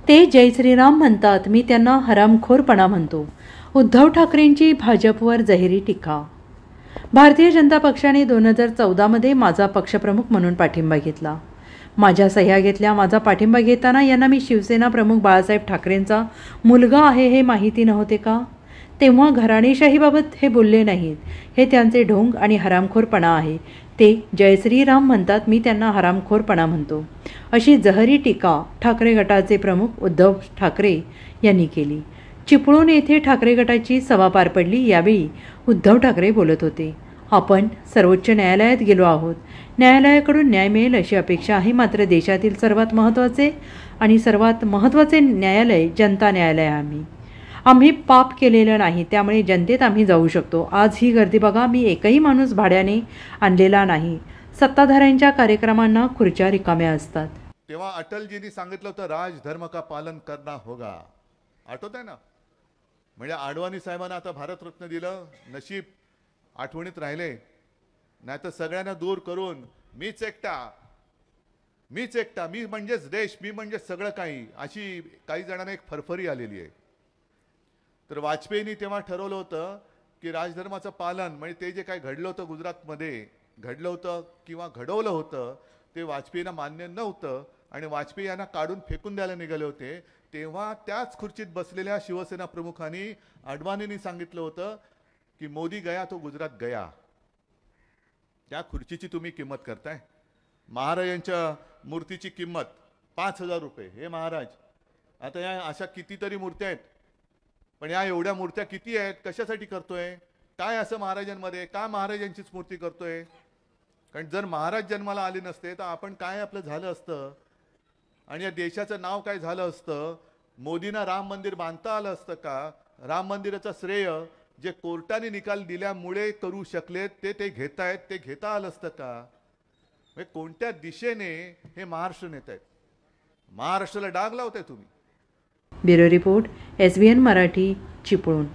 ते जय श्रीराम म्हणतात, मी त्यांना हरामखोरपणा म्हणतो. उद्धव ठाकरेंची भाजपवर जाहीर टीका. भारतीय जनता पक्षाने 2014 माझा पक्षप्रमुख म्हणून पाठिंबा घेतला. माझ्या सह्या घेतल्या. माझा पाठिंबा घेताना यांना मी शिवसेना प्रमुख बाळासाहेब ठाकरेंचा मुलगा आहे हे माहिती नव्हते का? तेव्हा घराणेशाहीबाबत हे बोलले नाहीत. हे त्यांचे ढोंग आणि हरामखोरपणा आहे. ते जय श्रीराम म्हणतात, मी त्यांना हरामखोरपणा म्हणतो, अशी जहरी टीका ठाकरे गटाचे प्रमुख उद्धव ठाकरे यांनी केली. चिपळूण येथे ठाकरे गटाची सभा पार पडली. यावेळी उद्धव ठाकरे बोलत होते. आपण सर्वोच्च न्यायालयात गेलो आहोत. न्यायालयाकडून न्याय मिळेल अशी अपेक्षा आहे. मात्र देशातील सर्वात महत्त्वाचे न्यायालय जनता न्यायालय आम्ही पाप केलेलं नाही, त्यामुळे जनतेत आम्ही जाऊ शकतो. आज ही गर्दी बघा. मी एकही माणूस भाड्याने आणलेला नाही. सत्ताधाऱ्यांच्या कार्यक्रमांना खुर्च्या रिकाम्या असतात. तेव्हा अटलजींनी सांगितलं होतं, राजधर्म का पालन करना होगा. आठवत आहे ना? म्हणजे आडवाणी साहेबांना आता भारतरत्न दिलं. नशीब आठवणीत राहिले, नाही तर सगळ्यांना दूर करून मीच एकटा, मी म्हणजेच देश, मी म्हणजे सगळं काही, अशी काही जणांना एक फरफरी आलेली आहे. तर वाजपेयींनी तेव्हा ठरवलं होतं की राजधर्माचं पालन, म्हणजे ते जे काही घडलं होतं गुजरातमध्ये घडलं होतं किंवा घडवलं होतं ते वाजपेयींना मान्य नव्हतं आणि वाजपेयी यांना काढून फेकून द्यायला निघाले होते. तेव्हा त्याच खुर्चीत बसलेल्या शिवसेना प्रमुखांनी अडवाणींनी सांगितलं होतं की मोदी गया तो गुजरात गया. त्या खुर्चीची तुम्ही किंमत करताय. महाराजांच्या मूर्तीची किंमत 5,000 रुपये. हे महाराज, आता या अशा कितीतरी मूर्त्या आहेत, पण या एवढ्या मूर्त्या किती आहेत, कशासाठी करतोय, काय असं महाराजांमध्ये, का महाराजांचीच मूर्ती करतोय? कारण जर महाराज जन्माला आले नसते तर आपण काय आपलं झालं असतं आणि या देशाचं नाव काय झालं असतं? मोदींना राम मंदिर बांधता आलं असतं का? राम मंदिराचं श्रेय जे कोर्टाने निकाल दिल्यामुळे करू शकलेत ते घेतायत, ते घेता आलं असतं का? म्हणजे कोणत्या दिशेने हे महाराष्ट्र नेत आहेत? महाराष्ट्राला डाग लावताय तुम्ही. Bureau report, SBN Marathi, Chiplun.